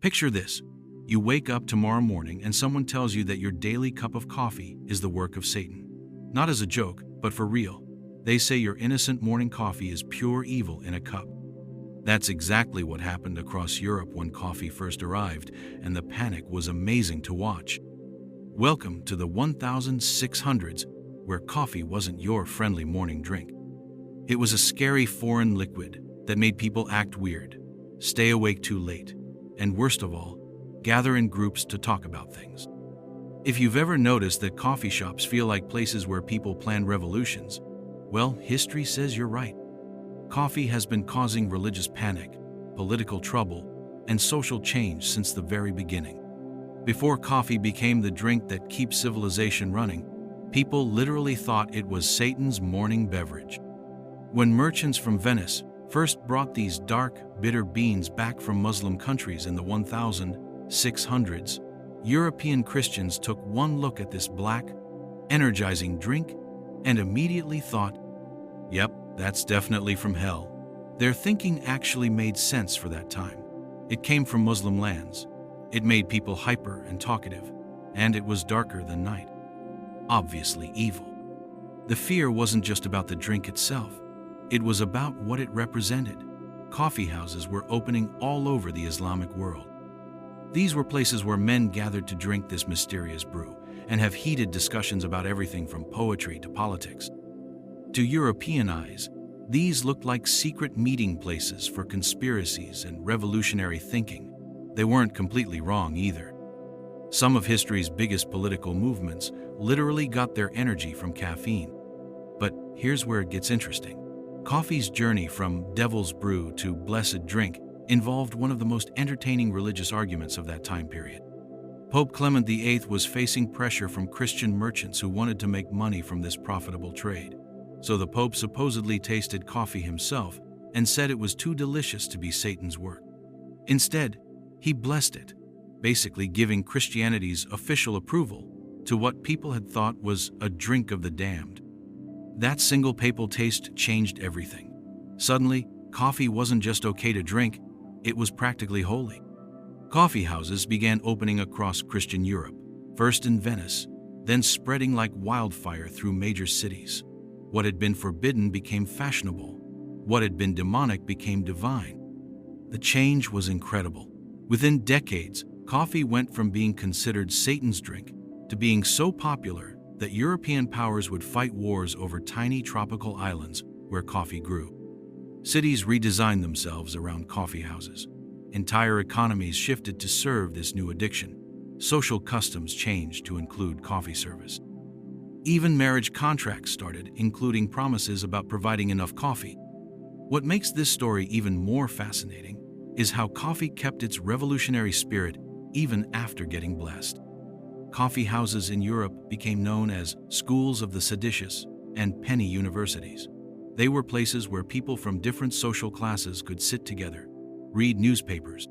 Picture this. You wake up tomorrow morning and someone tells you that your daily cup of coffee is the work of Satan. Not as a joke, but for real. They say your innocent morning coffee is pure evil in a cup. That's exactly what happened across Europe when coffee first arrived, and the panic was amazing to watch. Welcome to the 1600s, where coffee wasn't your friendly morning drink. It was a scary foreign liquid that made people act weird, stay awake too late, and worst of all, gather in groups to talk about things. If you've ever noticed that coffee shops feel like places where people plan revolutions, well, history says you're right. Coffee has been causing religious panic, political trouble, and social change since the very beginning. Before coffee became the drink that keeps civilization running, people literally thought it was Satan's morning beverage. When merchants from Venice first brought these dark, bitter beans back from Muslim countries in the 1600s, European Christians took one look at this black, energizing drink and immediately thought, yep, that's definitely from hell. Their thinking actually made sense for that time. It came from Muslim lands. It made people hyper and talkative, and it was darker than night. Obviously evil. The fear wasn't just about the drink itself. It was about what it represented. Coffee houses were opening all over the Islamic world. These were places where men gathered to drink this mysterious brew and have heated discussions about everything from poetry to politics. To European eyes, these looked like secret meeting places for conspiracies and revolutionary thinking. They weren't completely wrong either. Some of history's biggest political movements literally got their energy from caffeine. But here's where it gets interesting. Coffee's journey from devil's brew to blessed drink involved one of the most entertaining religious arguments of that time period. Pope Clement VIII was facing pressure from Christian merchants who wanted to make money from this profitable trade. So the Pope supposedly tasted coffee himself and said it was too delicious to be Satan's work. Instead, he blessed it, basically giving Christianity's official approval to what people had thought was a drink of the damned. That single papal taste changed everything. Suddenly, coffee wasn't just okay to drink, it was practically holy. Coffee houses began opening across Christian Europe, first in Venice, then spreading like wildfire through major cities. What had been forbidden became fashionable. What had been demonic became divine. The change was incredible. Within decades, coffee went from being considered Satan's drink to being so popular that European powers would fight wars over tiny tropical islands where coffee grew. Cities redesigned themselves around coffee houses. Entire economies shifted to serve this new addiction. Social customs changed to include coffee service. Even marriage contracts started, including promises about providing enough coffee. What makes this story even more fascinating is how coffee kept its revolutionary spirit even after getting blessed. Coffee houses in Europe became known as schools of the seditious and penny universities. They were places where people from different social classes could sit together, read newspapers,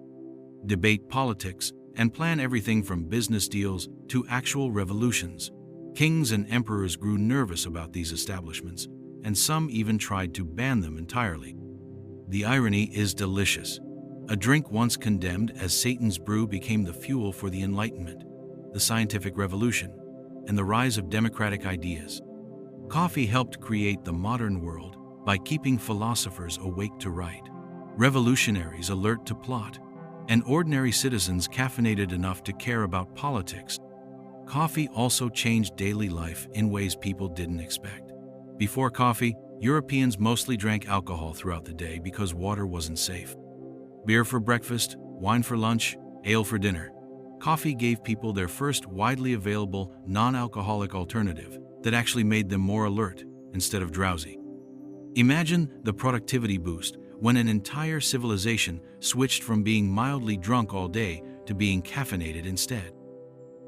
debate politics, and plan everything from business deals to actual revolutions. Kings and emperors grew nervous about these establishments, and some even tried to ban them entirely. The irony is delicious. A drink once condemned as Satan's brew became the fuel for the Enlightenment, the scientific revolution, and the rise of democratic ideas. Coffee helped create the modern world by keeping philosophers awake to write, revolutionaries alert to plot, and ordinary citizens caffeinated enough to care about politics. Coffee also changed daily life in ways people didn't expect. Before coffee, Europeans mostly drank alcohol throughout the day because water wasn't safe. Beer for breakfast, wine for lunch, ale for dinner. Coffee gave people their first widely available non-alcoholic alternative that actually made them more alert instead of drowsy. Imagine the productivity boost when an entire civilization switched from being mildly drunk all day to being caffeinated instead.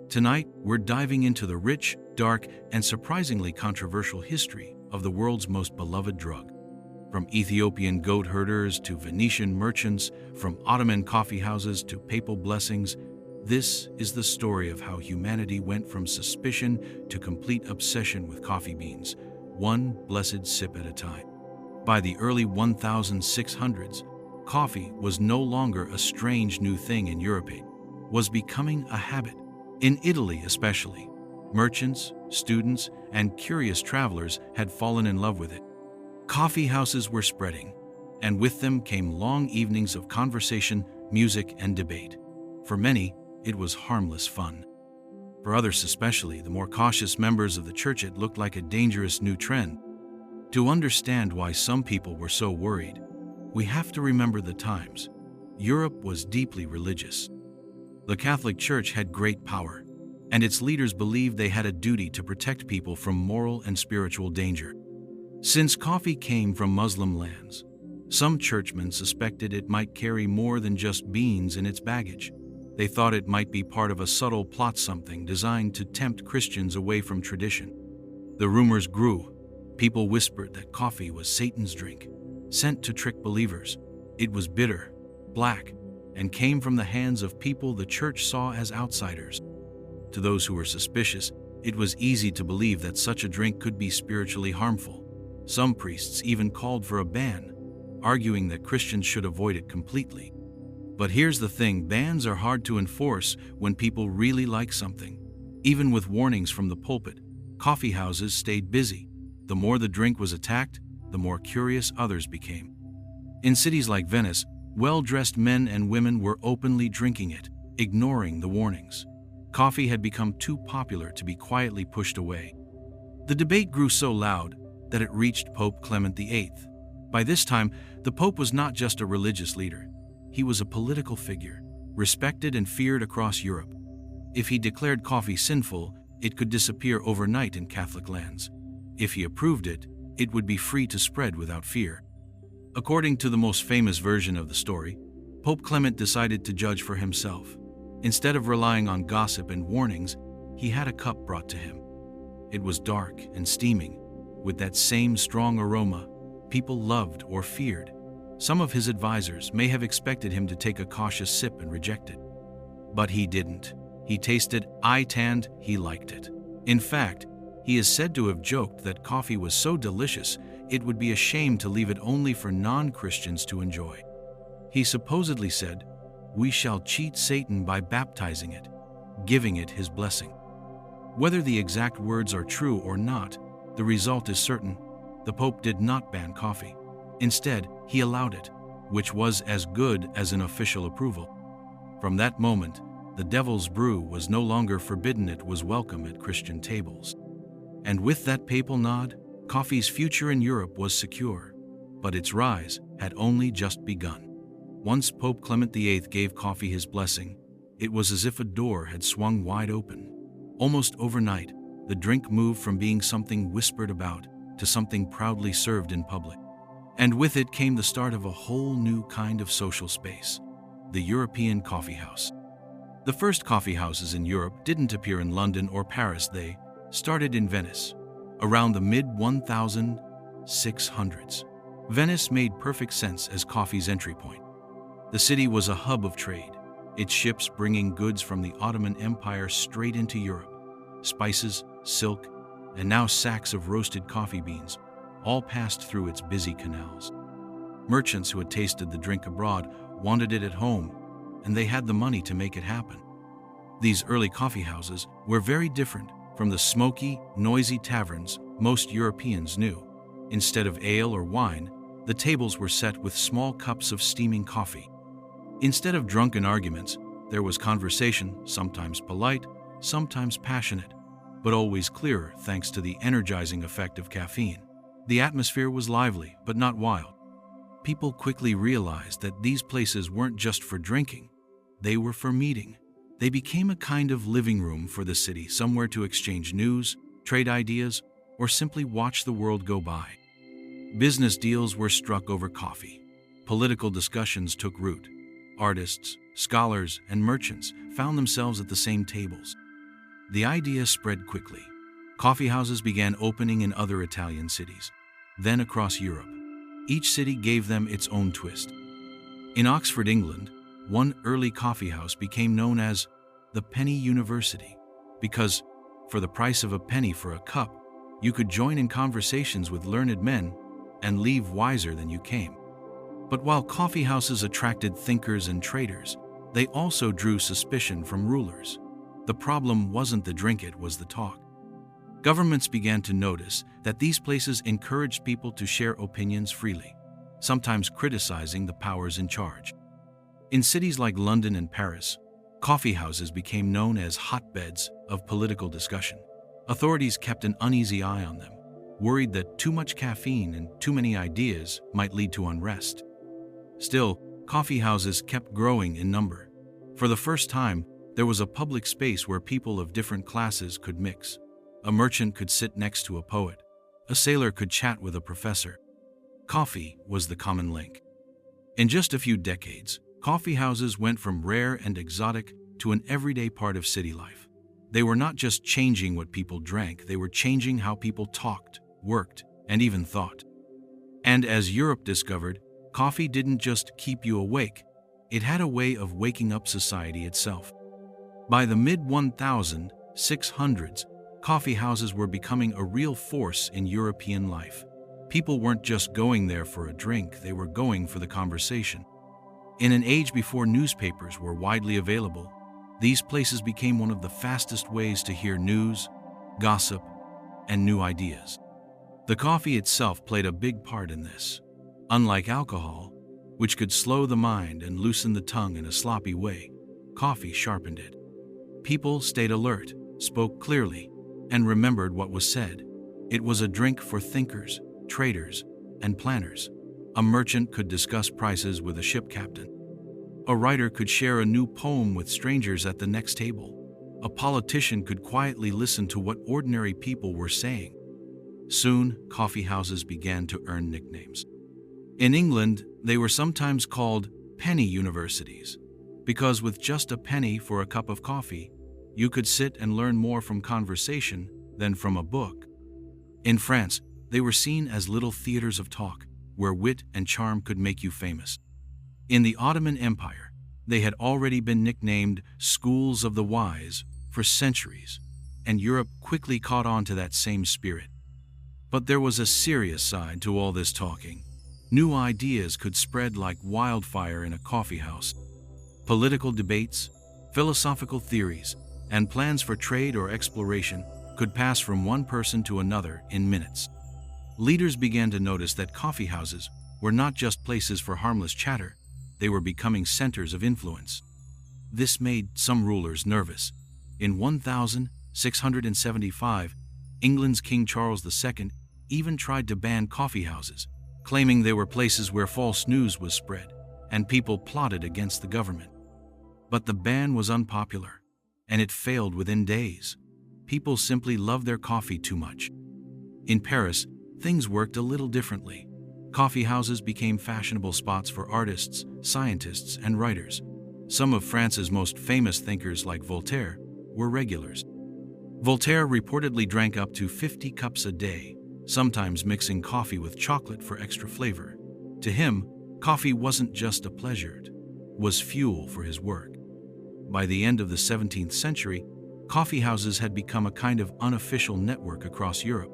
Tonight, we're diving into the rich, dark, and surprisingly controversial history of the world's most beloved drug. From Ethiopian goat herders to Venetian merchants, from Ottoman coffee houses to papal blessings, this is the story of how humanity went from suspicion to complete obsession with coffee beans, one blessed sip at a time. By the early 1600s, Coffee was no longer a strange new thing in Europe, it was becoming a habit. In Italy especially, merchants, students, and curious travelers had fallen in love with it. Coffee houses were spreading, and with them came long evenings of conversation, music, and debate. For many, it was harmless fun. For others, especially the more cautious members of the church, it looked like a dangerous new trend. To understand why some people were so worried, we have to remember the times. Europe was deeply religious. The Catholic Church had great power, and its leaders believed they had a duty to protect people from moral and spiritual danger. Since coffee came from Muslim lands, some churchmen suspected it might carry more than just beans in its baggage. They thought it might be part of a subtle plot, something designed to tempt Christians away from tradition. The rumors grew. People whispered that coffee was Satan's drink, sent to trick believers. It was bitter, black, and came from the hands of people the church saw as outsiders. To those who were suspicious, it was easy to believe that such a drink could be spiritually harmful. Some priests even called for a ban, arguing that Christians should avoid it completely. But here's the thing, bans are hard to enforce when people really like something. Even with warnings from the pulpit, coffee houses stayed busy. The more the drink was attacked, the more curious others became. In cities like Venice, well-dressed men and women were openly drinking it, ignoring the warnings. Coffee had become too popular to be quietly pushed away. The debate grew so loud that it reached Pope Clement VIII. By this time, the Pope was not just a religious leader. He was a political figure, respected and feared across Europe. If he declared coffee sinful, it could disappear overnight in Catholic lands. If he approved it, it would be free to spread without fear. According to the most famous version of the story, Pope Clement decided to judge for himself. Instead of relying on gossip and warnings, he had a cup brought to him. It was dark and steaming, with that same strong aroma people loved or feared. Some of his advisors may have expected him to take a cautious sip and reject it. But he didn't. He tasted, and he liked it. In fact, he is said to have joked that coffee was so delicious it would be a shame to leave it only for non-Christians to enjoy. He supposedly said, "We shall cheat Satan by baptizing it, giving it his blessing." Whether the exact words are true or not, the result is certain. The Pope did not ban coffee. Instead, he allowed it, which was as good as an official approval. From that moment, the devil's brew was no longer forbidden, it was welcome at Christian tables. And with that papal nod, coffee's future in Europe was secure. But its rise had only just begun. Once Pope Clement VIII gave coffee his blessing, it was as if a door had swung wide open. Almost overnight, the drink moved from being something whispered about to something proudly served in public. And with it came the start of a whole new kind of social space, the European coffee house. The first coffee houses in Europe didn't appear in London or Paris, they started in Venice, around the mid-1600s. Venice made perfect sense as coffee's entry point. The city was a hub of trade, its ships bringing goods from the Ottoman Empire straight into Europe. Spices, silk, and now sacks of roasted coffee beans all passed through its busy canals. Merchants who had tasted the drink abroad wanted it at home, and they had the money to make it happen. These early coffee houses were very different from the smoky, noisy taverns most Europeans knew. Instead of ale or wine, the tables were set with small cups of steaming coffee. Instead of drunken arguments, there was conversation, sometimes polite, sometimes passionate, but always clearer thanks to the energizing effect of caffeine. The atmosphere was lively, but not wild. People quickly realized that these places weren't just for drinking, they were for meeting. They became a kind of living room for the city, somewhere to exchange news, trade ideas, or simply watch the world go by. Business deals were struck over coffee. Political discussions took root. Artists, scholars, and merchants found themselves at the same tables. The idea spread quickly. Coffee houses began opening in other Italian cities, then across Europe. Each city gave them its own twist. In Oxford, England, one early coffee house became known as the Penny University, because, for the price of a penny for a cup, you could join in conversations with learned men and leave wiser than you came. But while coffeehouses attracted thinkers and traders, they also drew suspicion from rulers. The problem wasn't the drink, it was the talk. Governments began to notice that these places encouraged people to share opinions freely, sometimes criticizing the powers in charge. In cities like London and Paris, coffeehouses became known as hotbeds of political discussion. Authorities kept an uneasy eye on them, worried that too much caffeine and too many ideas might lead to unrest. Still, coffeehouses kept growing in number. For the first time, there was a public space where people of different classes could mix. A merchant could sit next to a poet. A sailor could chat with a professor. Coffee was the common link. In just a few decades, coffeehouses went from rare and exotic to an everyday part of city life. They were not just changing what people drank, they were changing how people talked, worked, and even thought. And as Europe discovered, coffee didn't just keep you awake, it had a way of waking up society itself. By the mid-1600s, coffeehouses were becoming a real force in European life. People weren't just going there for a drink, they were going for the conversation. In an age before newspapers were widely available, these places became one of the fastest ways to hear news, gossip, and new ideas. The coffee itself played a big part in this. Unlike alcohol, which could slow the mind and loosen the tongue in a sloppy way, coffee sharpened it. People stayed alert, spoke clearly, and remembered what was said. It was a drink for thinkers, traders, and planners. A merchant could discuss prices with a ship captain. A writer could share a new poem with strangers at the next table. A politician could quietly listen to what ordinary people were saying. Soon, coffeehouses began to earn nicknames. In England, they were sometimes called penny universities, because with just a penny for a cup of coffee, you could sit and learn more from conversation than from a book. In France, they were seen as little theaters of talk, where wit and charm could make you famous. In the Ottoman Empire, they had already been nicknamed schools of the wise for centuries, and Europe quickly caught on to that same spirit. But there was a serious side to all this talking. New ideas could spread like wildfire in a coffeehouse. Political debates, philosophical theories, and plans for trade or exploration could pass from one person to another in minutes. Leaders began to notice that coffeehouses were not just places for harmless chatter, they were becoming centers of influence. This made some rulers nervous. In 1675, England's King Charles II even tried to ban coffeehouses, claiming they were places where false news was spread and people plotted against the government. But the ban was unpopular, and it failed within days. People simply loved their coffee too much. In Paris, things worked a little differently. Coffeehouses became fashionable spots for artists, scientists, and writers. Some of France's most famous thinkers, like Voltaire, were regulars. Voltaire reportedly drank up to 50 cups a day, sometimes mixing coffee with chocolate for extra flavor. To him, coffee wasn't just a pleasure, it was fuel for his work. By the end of the 17th century, coffeehouses had become a kind of unofficial network across Europe.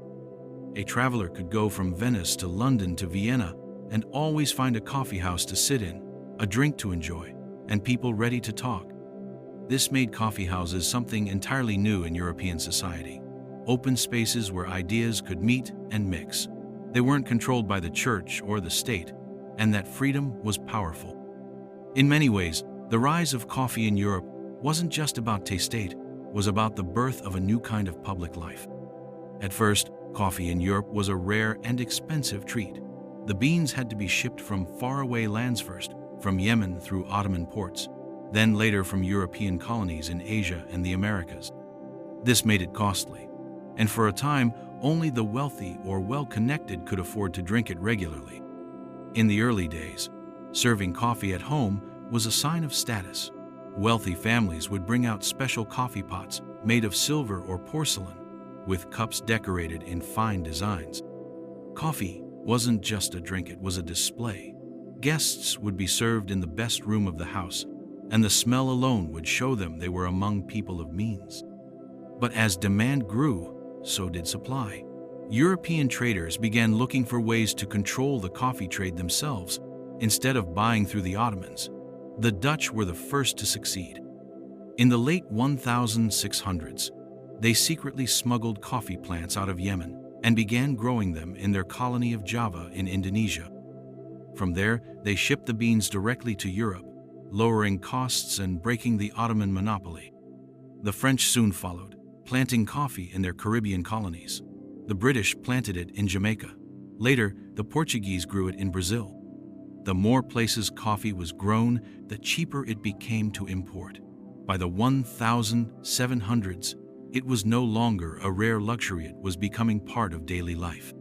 A traveler could go from Venice to London to Vienna and always find a coffeehouse to sit in, a drink to enjoy, and people ready to talk. This made coffeehouses something entirely new in European society. Open spaces where ideas could meet and mix. They weren't controlled by the church or the state, and that freedom was powerful. In many ways, the rise of coffee in Europe wasn't just about taste, it was about the birth of a new kind of public life. At first, coffee in Europe was a rare and expensive treat. The beans had to be shipped from faraway lands first, from Yemen through Ottoman ports, then later from European colonies in Asia and the Americas. This made it costly, and for a time, only the wealthy or well-connected could afford to drink it regularly. In the early days, serving coffee at home was a sign of status. Wealthy families would bring out special coffee pots made of silver or porcelain, with cups decorated in fine designs. Coffee wasn't just a drink, it was a display. Guests would be served in the best room of the house, and the smell alone would show them they were among people of means. But as demand grew, so did supply. European traders began looking for ways to control the coffee trade themselves. instead of buying through the Ottomans. The Dutch were the first to succeed. In the late 1600s, they secretly smuggled coffee plants out of Yemen and began growing them in their colony of Java in Indonesia. From there, they shipped the beans directly to Europe, lowering costs and breaking the Ottoman monopoly. The French soon followed, planting coffee in their Caribbean colonies. The British planted it in Jamaica. Later, the Portuguese grew it in Brazil. The more places coffee was grown, the cheaper it became to import. By the 1700s, it was no longer a rare luxury, it was becoming part of daily life.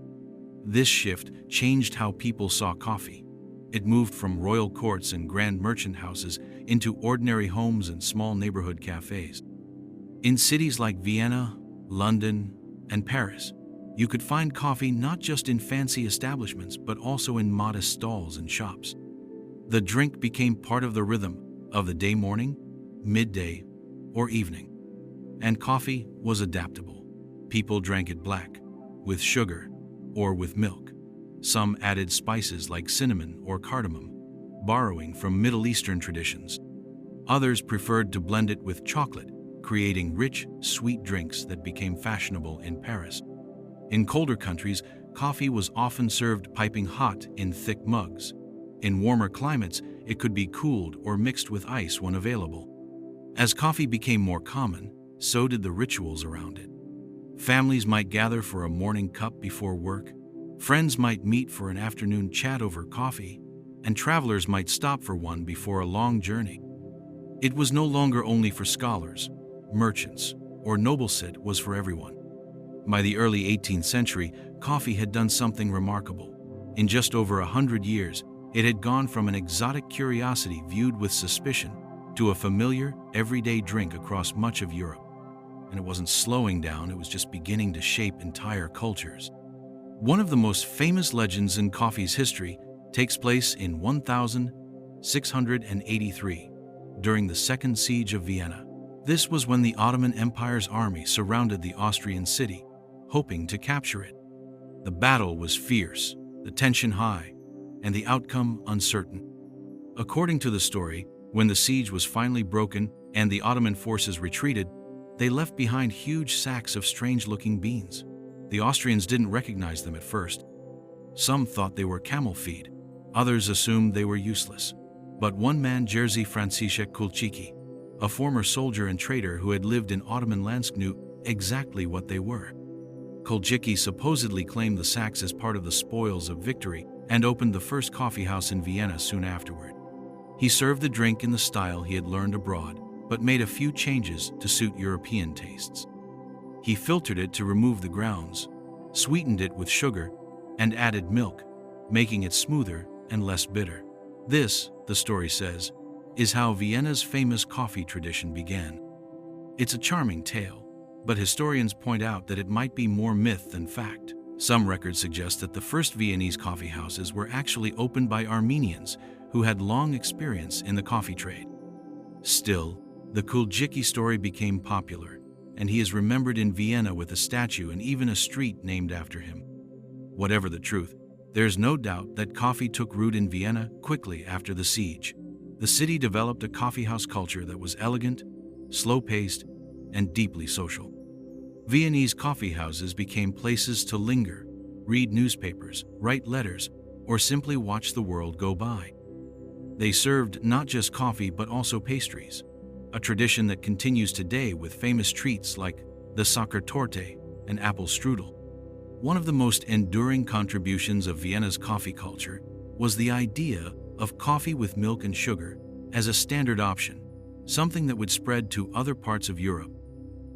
This shift changed how people saw coffee. It moved from royal courts and grand merchant houses into ordinary homes and small neighborhood cafes. In cities like Vienna, London, and Paris, you could find coffee not just in fancy establishments but also in modest stalls and shops. The drink became part of the rhythm of the day, morning, midday, or evening. And coffee was adaptable. People drank it black, with sugar, or with milk. Some added spices like cinnamon or cardamom, borrowing from Middle Eastern traditions. Others preferred to blend it with chocolate, creating rich, sweet drinks that became fashionable in Paris. In colder countries, coffee was often served piping hot in thick mugs. In warmer climates, it could be cooled or mixed with ice when available. As coffee became more common, so did the rituals around it. Families might gather for a morning cup before work, friends might meet for an afternoon chat over coffee, and travelers might stop for one before a long journey. It was no longer only for scholars, merchants, or nobles, it was for everyone. By the early 18th century, coffee had done something remarkable. In just over 100 years, it had gone from an exotic curiosity viewed with suspicion to a familiar, everyday drink across much of Europe. And it wasn't slowing down, it was just beginning to shape entire cultures. One of the most famous legends in coffee's history takes place in 1683, during the Second Siege of Vienna. This was when the Ottoman Empire's army surrounded the Austrian city, hoping to capture it. The battle was fierce, the tension high, and the outcome uncertain. According to the story, when the siege was finally broken and the Ottoman forces retreated, they left behind huge sacks of strange-looking beans. The Austrians didn't recognize them at first. Some thought they were camel feed. Others assumed they were useless. But one man, Jerzy Franciszek Kulczycki, a former soldier and trader who had lived in Ottoman lands, knew exactly what they were. Kulczycki supposedly claimed the sacks as part of the spoils of victory and opened the first coffee house in Vienna soon afterward. He served the drink in the style he had learned abroad, but made a few changes to suit European tastes. He filtered it to remove the grounds, sweetened it with sugar, and added milk, making it smoother and less bitter. This, the story says, is how Vienna's famous coffee tradition began. It's a charming tale, but historians point out that it might be more myth than fact. Some records suggest that the first Viennese coffee houses were actually opened by Armenians who had long experience in the coffee trade. Still, the Kulczycki story became popular, and he is remembered in Vienna with a statue and even a street named after him. Whatever the truth, there's no doubt that coffee took root in Vienna quickly after the siege. The city developed a coffeehouse culture that was elegant, slow-paced, and deeply social. Viennese coffeehouses became places to linger, read newspapers, write letters, or simply watch the world go by. They served not just coffee but also pastries, a tradition that continues today with famous treats like the Sachertorte and apple strudel. One of the most enduring contributions of Vienna's coffee culture was the idea of coffee with milk and sugar as a standard option, something that would spread to other parts of Europe.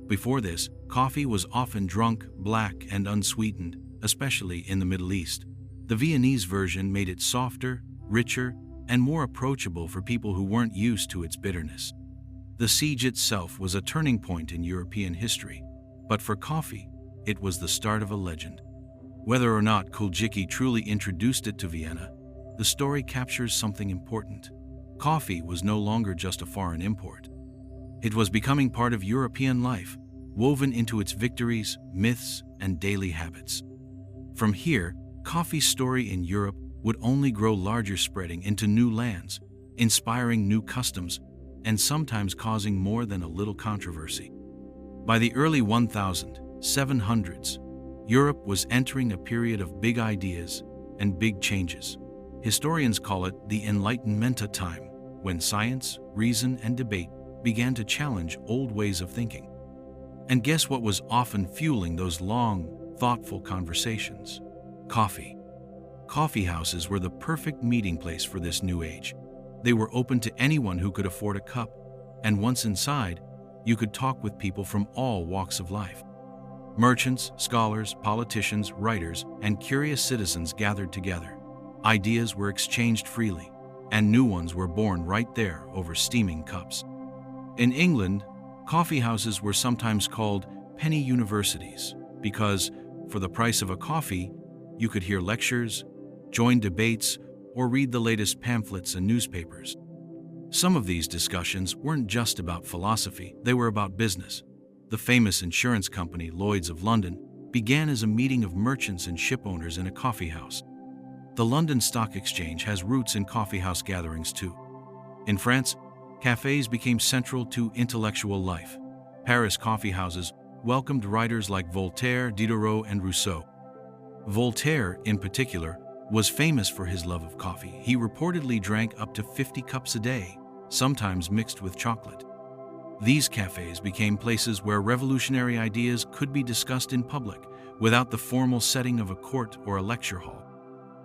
Before this, coffee was often drunk black and unsweetened, especially in the Middle East. The Viennese version made it softer, richer, and more approachable for people who weren't used to its bitterness. The siege itself was a turning point in European history, but for coffee, it was the start of a legend. Whether or not Kulczycki truly introduced it to Vienna, the story captures something important. Coffee was no longer just a foreign import. It was becoming part of European life, woven into its victories, myths, and daily habits. From here, coffee's story in Europe would only grow larger, spreading into new lands, inspiring new customs, and sometimes causing more than a little controversy. By the early 1700s, Europe was entering a period of big ideas and big changes. Historians call it the Enlightenment time, when science, reason, and debate began to challenge old ways of thinking. And guess what was often fueling those long, thoughtful conversations? Coffee. Coffeehouses were the perfect meeting place for this new age. They were open to anyone who could afford a cup, and once inside, you could talk with people from all walks of life. Merchants, scholars, politicians, writers, and curious citizens gathered together. Ideas were exchanged freely, and new ones were born right there over steaming cups. In England, coffeehouses were sometimes called penny universities because, for the price of a coffee, you could hear lectures, join debates, or read the latest pamphlets and newspapers. Some of these discussions weren't just about philosophy, they were about business. The famous insurance company Lloyd's of London began as a meeting of merchants and shipowners in a coffeehouse. The London Stock Exchange has roots in coffeehouse gatherings too. In France, cafés became central to intellectual life. Paris coffeehouses welcomed writers like Voltaire, Diderot, and Rousseau. Voltaire, in particular, was famous for his love of coffee. He reportedly drank up to 50 cups a day, sometimes mixed with chocolate. These cafés became places where revolutionary ideas could be discussed in public without the formal setting of a court or a lecture hall.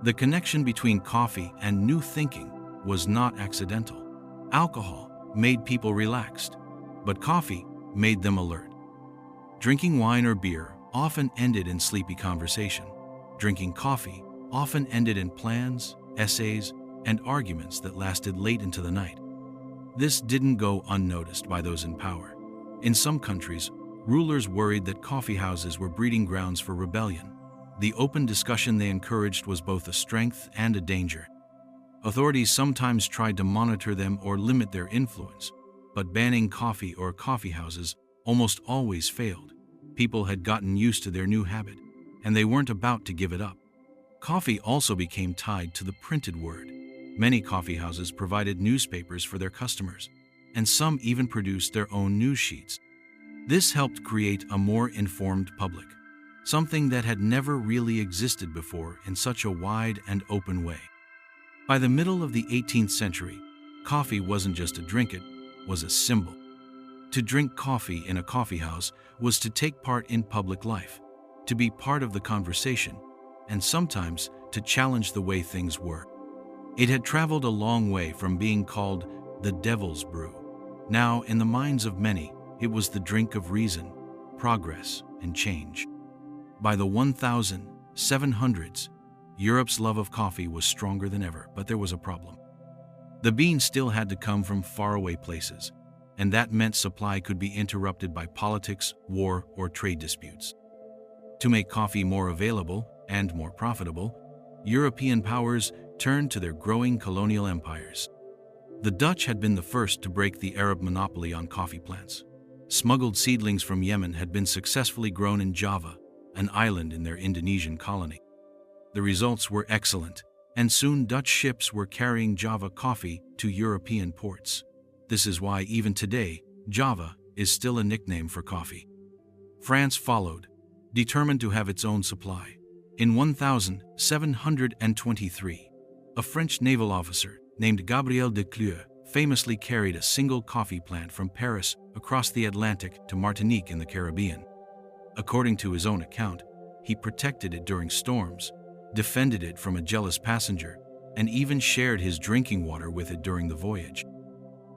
The connection between coffee and new thinking was not accidental. Alcohol made people relaxed, but coffee made them alert. Drinking wine or beer often ended in sleepy conversation. Drinking coffee often ended in plans, essays, and arguments that lasted late into the night. This didn't go unnoticed by those in power. In some countries, rulers worried that coffeehouses were breeding grounds for rebellion. The open discussion they encouraged was both a strength and a danger. Authorities sometimes tried to monitor them or limit their influence, but banning coffee or coffeehouses almost always failed. People had gotten used to their new habit, and they weren't about to give it up. Coffee also became tied to the printed word. Many coffeehouses provided newspapers for their customers, and some even produced their own news sheets. This helped create a more informed public, something that had never really existed before in such a wide and open way. By the middle of the 18th century, coffee wasn't just a drink, it was a symbol. To drink coffee in a coffeehouse was to take part in public life, to be part of the conversation, and sometimes to challenge the way things were. It had traveled a long way from being called the devil's brew. Now, in the minds of many, it was the drink of reason, progress, and change. By the 1700s, Europe's love of coffee was stronger than ever, but there was a problem. The bean still had to come from faraway places, and that meant supply could be interrupted by politics, war, or trade disputes. To make coffee more available and more profitable, European powers turned to their growing colonial empires. The Dutch had been the first to break the Arab monopoly on coffee plants. Smuggled seedlings from Yemen had been successfully grown in Java, an island in their Indonesian colony. The results were excellent, and soon Dutch ships were carrying Java coffee to European ports. This is why even today, Java is still a nickname for coffee. France followed, determined to have its own supply. In 1723, a French naval officer named Gabriel de Clue famously carried a single coffee plant from Paris across the Atlantic to Martinique in the Caribbean. According to his own account, he protected it during storms, defended it from a jealous passenger, and even shared his drinking water with it during the voyage.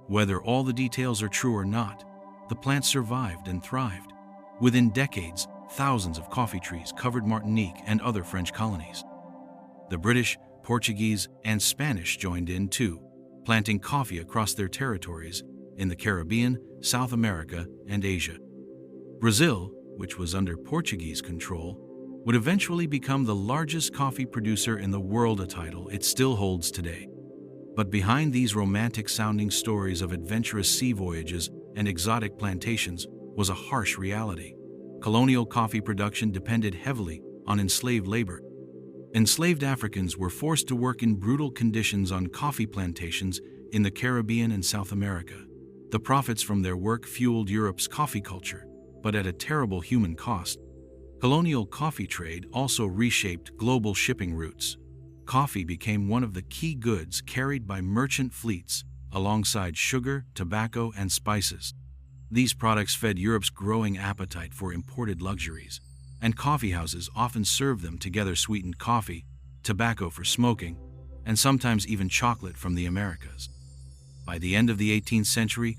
Whether all the details are true or not, the plant survived and thrived. Within decades, thousands of coffee trees covered Martinique and other French colonies. The British, Portuguese, and Spanish joined in too, planting coffee across their territories in the Caribbean, South America, and Asia. Brazil, which was under Portuguese control, would eventually become the largest coffee producer in the world, a title it still holds today. But behind these romantic-sounding stories of adventurous sea voyages and exotic plantations was a harsh reality. Colonial coffee production depended heavily on enslaved labor. Enslaved Africans were forced to work in brutal conditions on coffee plantations in the Caribbean and South America. The profits from their work fueled Europe's coffee culture, but at a terrible human cost. Colonial coffee trade also reshaped global shipping routes. Coffee became one of the key goods carried by merchant fleets, alongside sugar, tobacco, and spices. These products fed Europe's growing appetite for imported luxuries, and coffeehouses often served them together sweetened coffee, tobacco for smoking, and sometimes even chocolate from the Americas. By the end of the 18th century,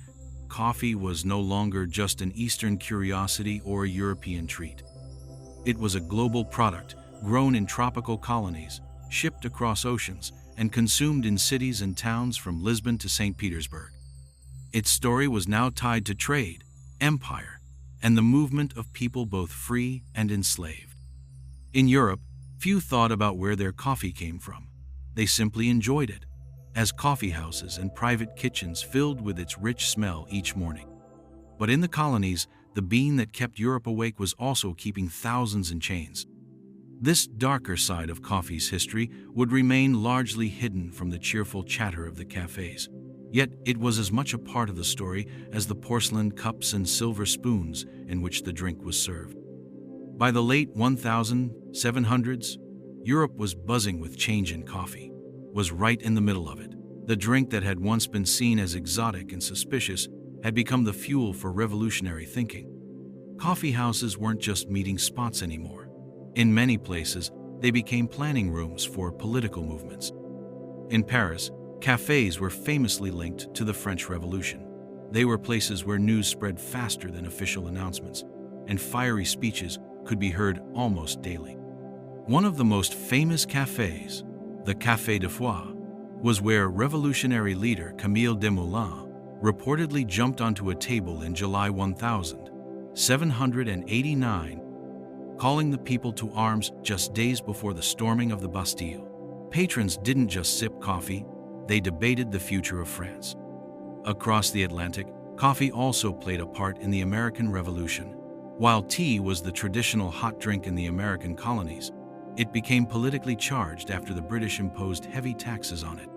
coffee was no longer just an Eastern curiosity or a European treat. It was a global product, grown in tropical colonies, shipped across oceans, and consumed in cities and towns from Lisbon to St. Petersburg. Its story was now tied to trade, empire, and the movement of people both free and enslaved. In Europe, few thought about where their coffee came from. They simply enjoyed it, as coffeehouses and private kitchens filled with its rich smell each morning. But in the colonies, the bean that kept Europe awake was also keeping thousands in chains. This darker side of coffee's history would remain largely hidden from the cheerful chatter of the cafes. Yet it was as much a part of the story as the porcelain cups and silver spoons in which the drink was served. By the late 1700s, Europe was buzzing with change, and coffee was right in the middle of it. The drink that had once been seen as exotic and suspicious had become the fuel for revolutionary thinking. Coffee houses weren't just meeting spots anymore. In many places, they became planning rooms for political movements. In Paris, cafes were famously linked to the French Revolution. They were places where news spread faster than official announcements, and fiery speeches could be heard almost daily. One of the most famous cafes, the Café de Foix, was where revolutionary leader Camille Desmoulins reportedly jumped onto a table in July 1789, calling the people to arms just days before the storming of the Bastille. Patrons didn't just sip coffee, they debated the future of France. Across the Atlantic, coffee also played a part in the American Revolution. While tea was the traditional hot drink in the American colonies, it became politically charged after the British imposed heavy taxes on it.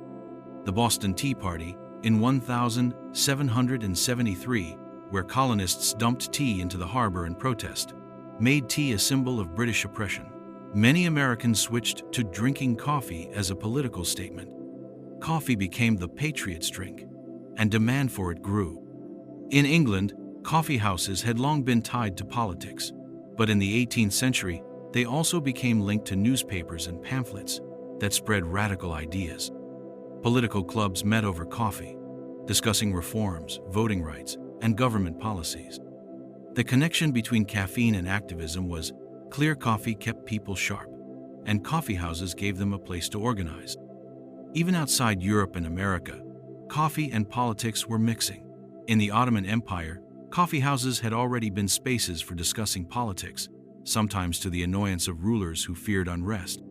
The Boston Tea Party, in 1773, where colonists dumped tea into the harbor in protest, made tea a symbol of British oppression. Many Americans switched to drinking coffee as a political statement. Coffee became the patriots' drink, and demand for it grew. In England, coffee houses had long been tied to politics, but in the 18th century, they also became linked to newspapers and pamphlets that spread radical ideas. Political clubs met over coffee, discussing reforms, voting rights, and government policies. The connection between caffeine and activism was clear. Coffee kept people sharp, and coffeehouses gave them a place to organize. Even outside Europe and America, coffee and politics were mixing. In the Ottoman Empire, coffeehouses had already been spaces for discussing politics, sometimes to the annoyance of rulers who feared unrest.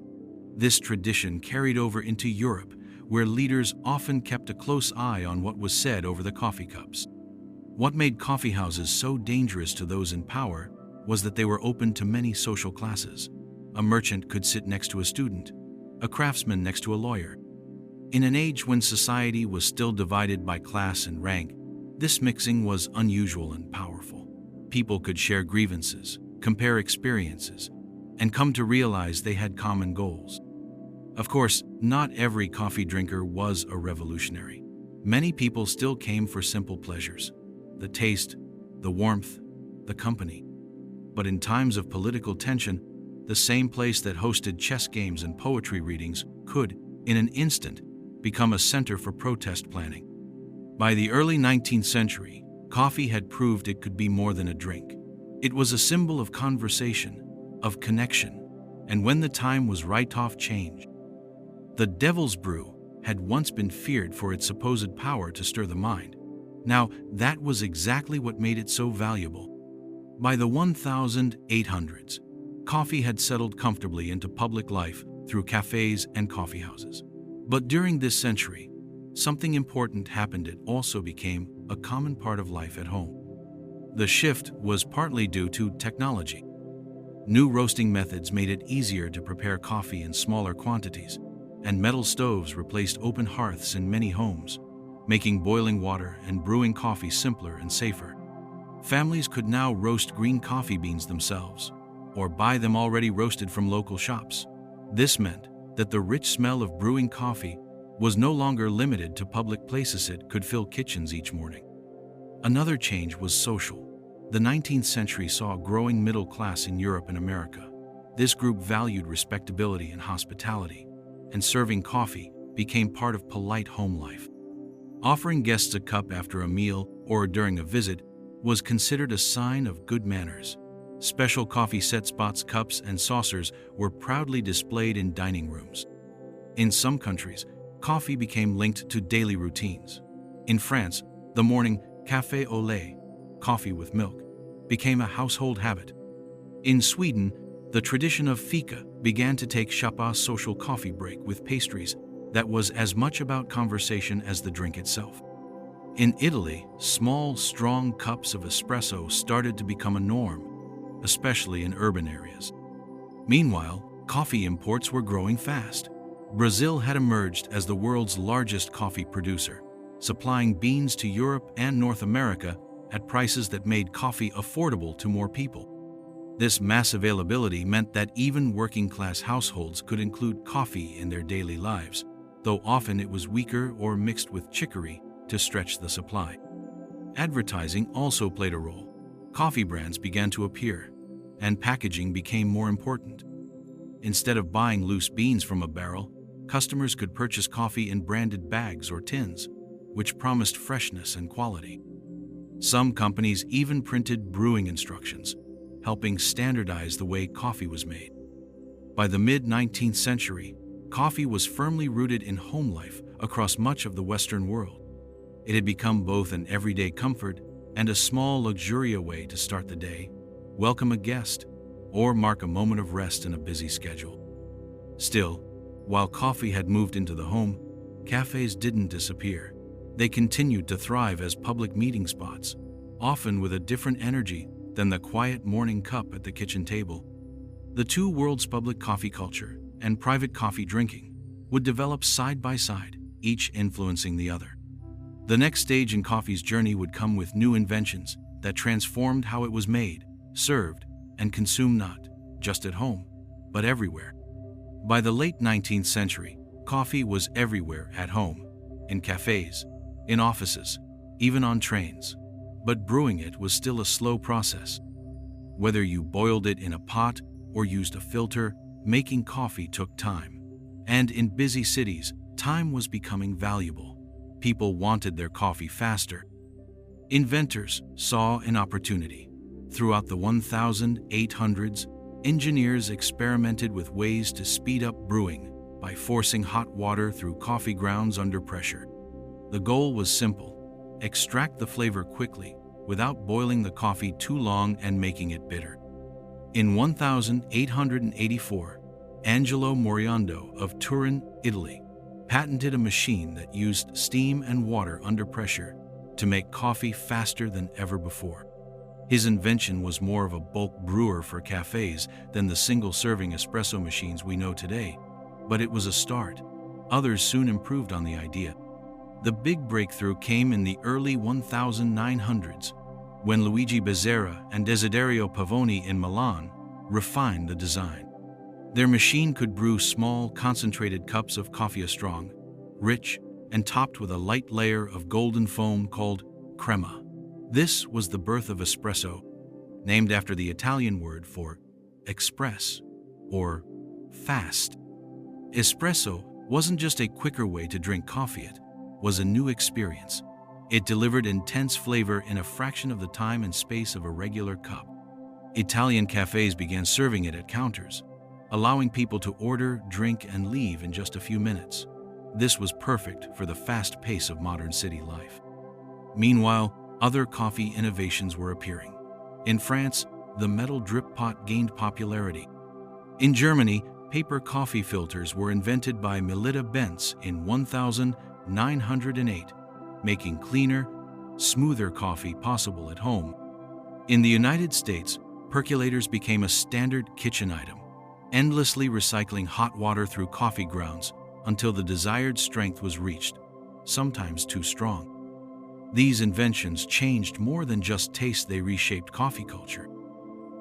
This tradition carried over into Europe, where leaders often kept a close eye on what was said over the coffee cups. What made coffeehouses so dangerous to those in power was that they were open to many social classes. A merchant could sit next to a student, a craftsman next to a lawyer. In an age when society was still divided by class and rank, this mixing was unusual and powerful. People could share grievances, compare experiences, and come to realize they had common goals. Of course, not every coffee drinker was a revolutionary. Many people still came for simple pleasures: the taste, the warmth, the company. But in times of political tension, the same place that hosted chess games and poetry readings could, in an instant, become a center for protest planning. By the early 19th century, coffee had proved it could be more than a drink. It was a symbol of conversation, of connection, and when the time was right, off change. The devil's brew had once been feared for its supposed power to stir the mind. Now, that was exactly what made it so valuable. By the 1800s, coffee had settled comfortably into public life through cafes and coffeehouses. But during this century, something important happened. It also became a common part of life at home. The shift was partly due to technology. New roasting methods made it easier to prepare coffee in smaller quantities, and metal stoves replaced open hearths in many homes, making boiling water and brewing coffee simpler and safer. Families could now roast green coffee beans themselves, or buy them already roasted from local shops. This meant that the rich smell of brewing coffee was no longer limited to public places. It could fill kitchens each morning. Another change was social. The 19th century saw a growing middle class in Europe and America. This group valued respectability and hospitality, and serving coffee became part of polite home life. Offering guests a cup after a meal or during a visit was considered a sign of good manners. Special coffee set spots, cups, and saucers were proudly displayed in dining rooms. In some countries, coffee became linked to daily routines. In France, the morning café au lait, coffee with milk, became a household habit. In Sweden, the tradition of fika began to take shape, a social coffee break with pastries that was as much about conversation as the drink itself. In Italy, small, strong cups of espresso started to become a norm, especially in urban areas. Meanwhile, coffee imports were growing fast. Brazil had emerged as the world's largest coffee producer, supplying beans to Europe and North America at prices that made coffee affordable to more people. This mass availability meant that even working-class households could include coffee in their daily lives, though often it was weaker or mixed with chicory to stretch the supply. Advertising also played a role. Coffee brands began to appear, and packaging became more important. Instead of buying loose beans from a barrel, customers could purchase coffee in branded bags or tins, which promised freshness and quality. Some companies even printed brewing instructions, helping standardize the way coffee was made. By the mid-19th century, coffee was firmly rooted in home life across much of the Western world. It had become both an everyday comfort and a small luxury way to start the day, welcome a guest, or mark a moment of rest in a busy schedule. Still, while coffee had moved into the home, cafes didn't disappear. They continued to thrive as public meeting spots, often with a different energy than the quiet morning cup at the kitchen table. The two worlds, public coffee culture and private coffee drinking, would develop side by side, each influencing the other. The next stage in coffee's journey would come with new inventions that transformed how it was made, served, and consumed, not just at home, but everywhere. By the late 19th century, coffee was everywhere: at home, in cafes, in offices, even on trains. But brewing it was still a slow process. Whether you boiled it in a pot or used a filter, making coffee took time. And in busy cities, time was becoming valuable. People wanted their coffee faster. Inventors saw an opportunity. Throughout the 1800s, engineers experimented with ways to speed up brewing by forcing hot water through coffee grounds under pressure. The goal was simple: extract the flavor quickly without boiling the coffee too long and making it bitter. In 1884, Angelo Moriando of Turin, Italy, patented a machine that used steam and water under pressure to make coffee faster than ever before. His invention was more of a bulk brewer for cafes than the single-serving espresso machines we know today, but it was a start. Others soon improved on the idea. The big breakthrough came in the early 1900s, when Luigi Bezzera and Desiderio Pavoni in Milan refined the design. Their machine could brew small, concentrated cups of coffee, strong, rich, and topped with a light layer of golden foam called crema. This was the birth of espresso, named after the Italian word for express, or fast. Espresso wasn't just a quicker way to drink coffee, it was a new experience. It delivered intense flavor in a fraction of the time and space of a regular cup. Italian cafes began serving it at counters, allowing people to order, drink, and leave in just a few minutes. This was perfect for the fast pace of modern city life. Meanwhile, other coffee innovations were appearing. In France, the metal drip pot gained popularity. In Germany, paper coffee filters were invented by Melita Benz in 1908, making cleaner, smoother coffee possible at home. In the United States, percolators became a standard kitchen item, endlessly recycling hot water through coffee grounds until the desired strength was reached, sometimes too strong. These inventions changed more than just taste, they reshaped coffee culture.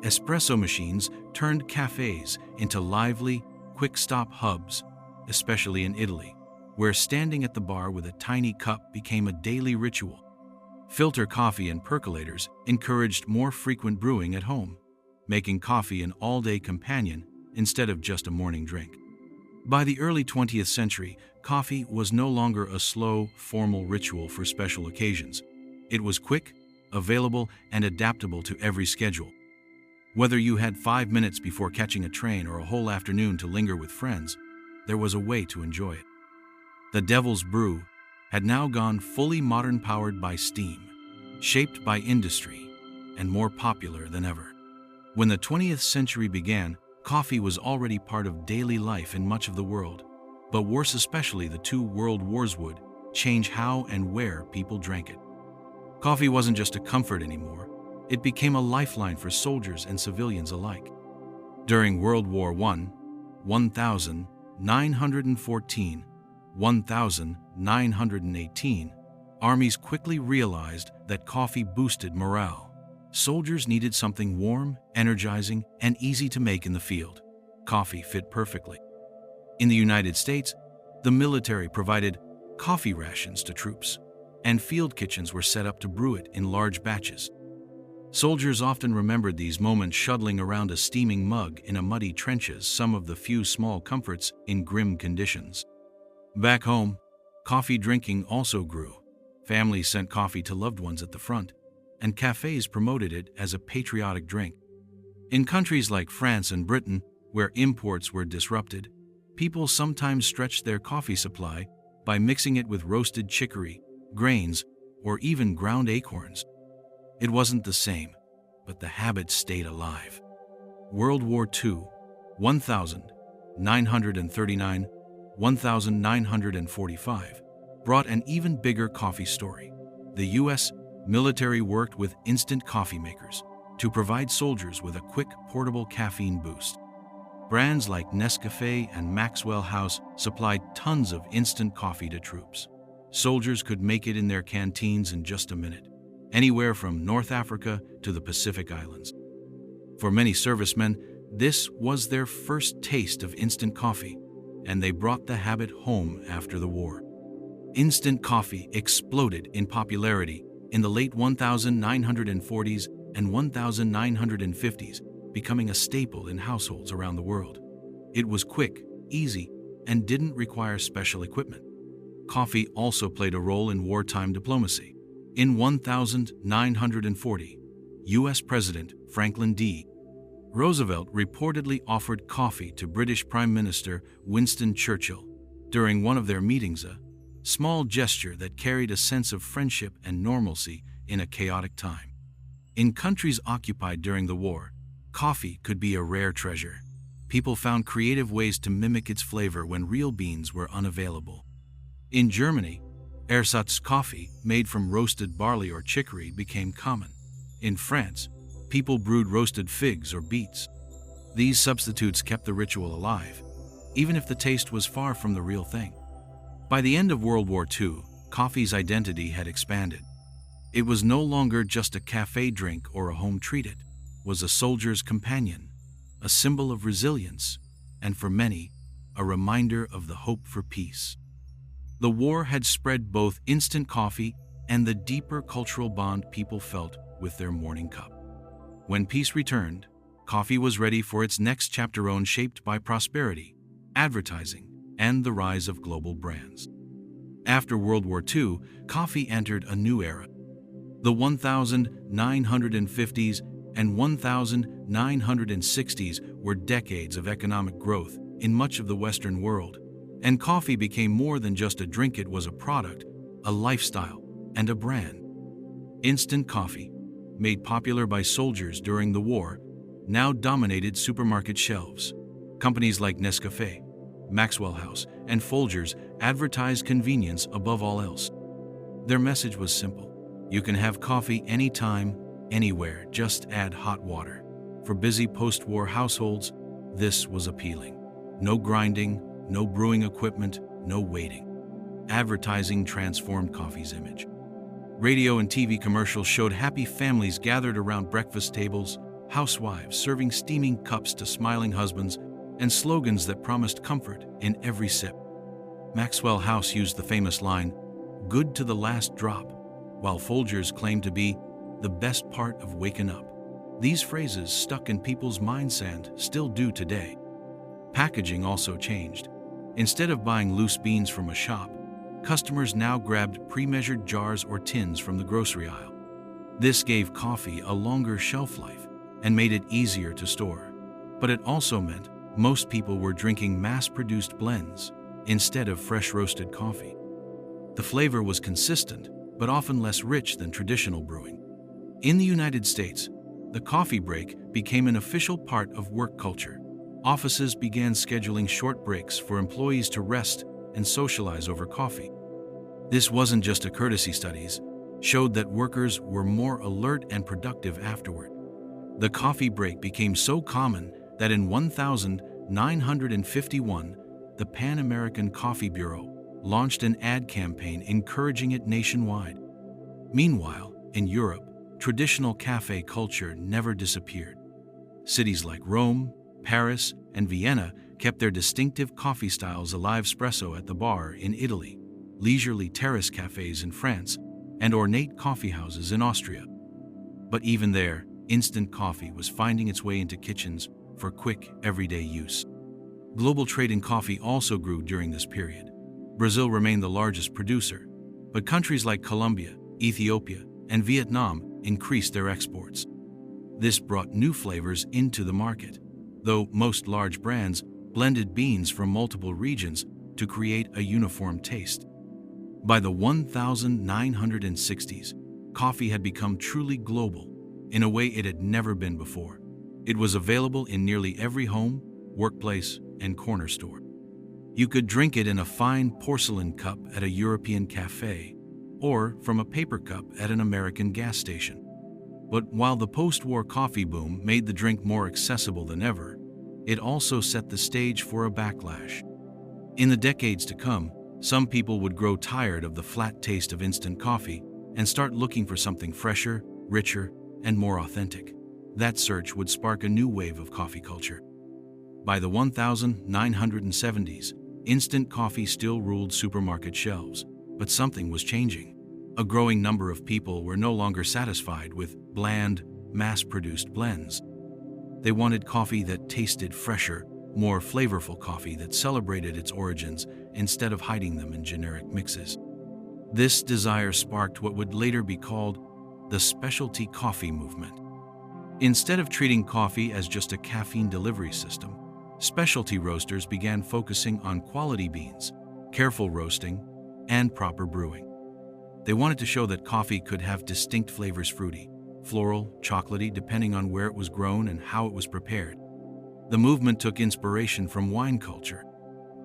Espresso machines turned cafés into lively, quick-stop hubs, especially in Italy, where standing at the bar with a tiny cup became a daily ritual. Filter coffee and percolators encouraged more frequent brewing at home, making coffee an all-day companion instead of just a morning drink. By the early 20th century, coffee was no longer a slow, formal ritual for special occasions. It was quick, available, and adaptable to every schedule. Whether you had 5 minutes before catching a train or a whole afternoon to linger with friends, there was a way to enjoy it. The Devil's Brew had now gone fully modern, powered by steam, shaped by industry, and more popular than ever. When the 20th century began, coffee was already part of daily life in much of the world, but worse, especially the two world wars, would change how and where people drank it. Coffee wasn't just a comfort anymore, it became a lifeline for soldiers and civilians alike. During World War I, 1914, 1918, armies quickly realized that coffee boosted morale. Soldiers needed something warm, energizing, and easy to make in the field. Coffee fit perfectly. In the United States, the military provided coffee rations to troops, and field kitchens were set up to brew it in large batches. Soldiers often remembered these moments, shuttling around a steaming mug in a muddy trenches, some of the few small comforts in grim conditions. Back home, coffee drinking also grew. Families sent coffee to loved ones at the front, and cafés promoted it as a patriotic drink. In countries like France and Britain, where imports were disrupted, people sometimes stretched their coffee supply by mixing it with roasted chicory, grains, or even ground acorns. It wasn't the same, but the habit stayed alive. World War II, 1939, 1945, brought an even bigger coffee story. The U.S. military worked with instant coffee makers to provide soldiers with a quick, portable caffeine boost. Brands like Nescafé and Maxwell House supplied tons of instant coffee to troops. Soldiers could make it in their canteens in just a minute, anywhere from North Africa to the Pacific Islands. For many servicemen, this was their first taste of instant coffee, and they brought the habit home after the war. Instant coffee exploded in popularity in the late 1940s and 1950s, becoming a staple in households around the world. It was quick, easy, and didn't require special equipment. Coffee also played a role in wartime diplomacy. In 1940, U.S. President Franklin D. Roosevelt reportedly offered coffee to British Prime Minister Winston Churchill during one of their meetings, a small gesture that carried a sense of friendship and normalcy in a chaotic time. In countries occupied during the war, coffee could be a rare treasure. People found creative ways to mimic its flavor when real beans were unavailable. In Germany, ersatz coffee, made from roasted barley or chicory, became common. In France, people brewed roasted figs or beets. These substitutes kept the ritual alive, even if the taste was far from the real thing. By the end of World War II, coffee's identity had expanded. It was no longer just a cafe drink or a home treat. It was a soldier's companion, a symbol of resilience, and for many, a reminder of the hope for peace. The war had spread both instant coffee and the deeper cultural bond people felt with their morning cup. When peace returned, coffee was ready for its next chapter, shaped by prosperity, advertising, and the rise of global brands. After World War II, coffee entered a new era. The 1950s and 1960s were decades of economic growth in much of the Western world, and coffee became more than just a drink. It was a product, a lifestyle, and a brand. Instant coffee, made popular by soldiers during the war, now dominated supermarket shelves. Companies like Nescafé, Maxwell House, and Folgers advertised convenience above all else. Their message was simple: you can have coffee anytime, anywhere, just add hot water. For busy post-war households, this was appealing. No grinding, no brewing equipment, no waiting. Advertising transformed coffee's image. Radio and TV commercials showed happy families gathered around breakfast tables, housewives serving steaming cups to smiling husbands, and slogans that promised comfort in every sip. Maxwell House used the famous line, "Good to the last drop," while Folgers claimed to be the best part of waking up. These phrases stuck in people's minds and still do today. Packaging also changed. Instead of buying loose beans from a shop, customers now grabbed pre-measured jars or tins from the grocery aisle. This gave coffee a longer shelf life and made it easier to store. But it also meant most people were drinking mass-produced blends instead of fresh roasted coffee. The flavor was consistent, but often less rich than traditional brewing. In the United States, the coffee break became an official part of work culture. Offices began scheduling short breaks for employees to rest and socialize over coffee. This wasn't just a courtesy. Studies showed that workers were more alert and productive afterward. The coffee break became so common that in 1951, the Pan American Coffee Bureau launched an ad campaign encouraging it nationwide. Meanwhile, in Europe, traditional café culture never disappeared. Cities like Rome, Paris, and Vienna kept their distinctive coffee styles alive. Espresso at the bar in Italy, leisurely terrace cafes in France, and ornate coffeehouses in Austria. But even there, instant coffee was finding its way into kitchens for quick, everyday use. Global trade in coffee also grew during this period. Brazil remained the largest producer, but countries like Colombia, Ethiopia, and Vietnam increased their exports. This brought new flavors into the market, though most large brands blended beans from multiple regions to create a uniform taste. By the 1960s, coffee had become truly global in a way it had never been before. It was available in nearly every home, workplace, and corner store. You could drink it in a fine porcelain cup at a European café or from a paper cup at an American gas station. But while the post-war coffee boom made the drink more accessible than ever, it also set the stage for a backlash. In the decades to come, some people would grow tired of the flat taste of instant coffee and start looking for something fresher, richer, and more authentic. That search would spark a new wave of coffee culture. By the 1970s, instant coffee still ruled supermarket shelves, but something was changing. A growing number of people were no longer satisfied with bland, mass-produced blends. They wanted coffee that tasted fresher, more flavorful coffee that celebrated its origins instead of hiding them in generic mixes. This desire sparked what would later be called the specialty coffee movement. Instead of treating coffee as just a caffeine delivery system, specialty roasters began focusing on quality beans, careful roasting, and proper brewing. They wanted to show that coffee could have distinct flavors: fruity, floral, chocolatey, depending on where it was grown and how it was prepared. The movement took inspiration from wine culture.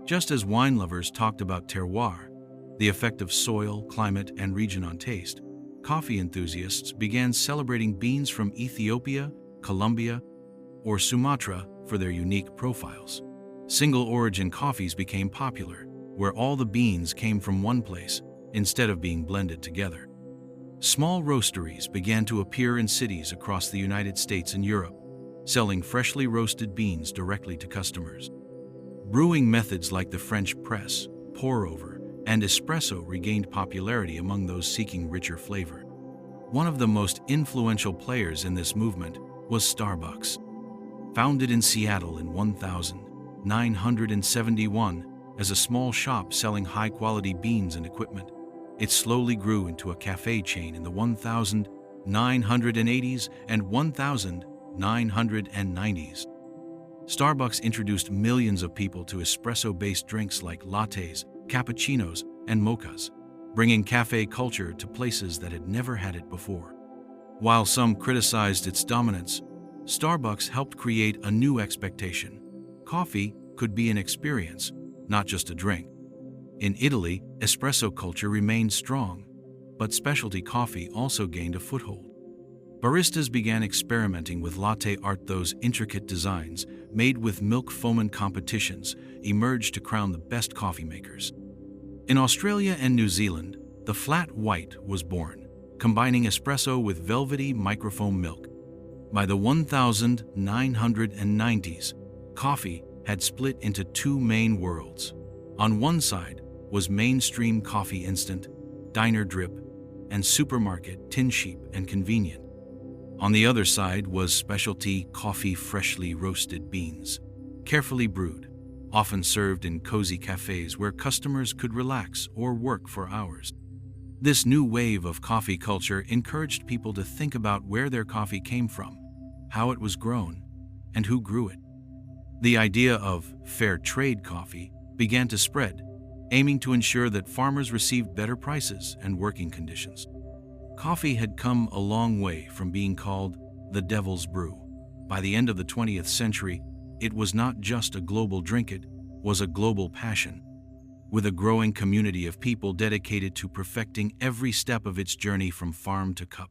Just as wine lovers talked about terroir, the effect of soil, climate, and region on taste, coffee enthusiasts began celebrating beans from Ethiopia, Colombia, or Sumatra for their unique profiles. Single-origin coffees became popular, where all the beans came from one place instead of being blended together. Small roasteries began to appear in cities across the United States and Europe, selling freshly roasted beans directly to customers. Brewing methods like the French press, pour-over, and espresso regained popularity among those seeking richer flavor. One of the most influential players in this movement was Starbucks. Founded in Seattle in 1971 as a small shop selling high-quality beans and equipment, it slowly grew into a cafe chain in the 1980s and 1990s. Starbucks introduced millions of people to espresso-based drinks like lattes, cappuccinos, and mochas, bringing cafe culture to places that had never had it before. While some criticized its dominance, Starbucks helped create a new expectation. Coffee could be an experience, not just a drink. In Italy, espresso culture remained strong, but specialty coffee also gained a foothold. Baristas began experimenting with latte art. Those intricate designs, made with milk foaming competitions, emerged to crown the best coffee makers. In Australia and New Zealand, the flat white was born, combining espresso with velvety microfoam milk. By the 1990s, coffee had split into two main worlds. On one side was mainstream coffee, instant, diner drip, and supermarket, tin sheep and convenient. On the other side was specialty coffee, freshly roasted beans, carefully brewed, often served in cozy cafes where customers could relax or work for hours. This new wave of coffee culture encouraged people to think about where their coffee came from, how it was grown, and who grew it. The idea of fair trade coffee began to spread, aiming to ensure that farmers received better prices and working conditions. Coffee had come a long way from being called the devil's brew. By the end of the 20th century, it was not just a global drink, it was a global passion, with a growing community of people dedicated to perfecting every step of its journey from farm to cup.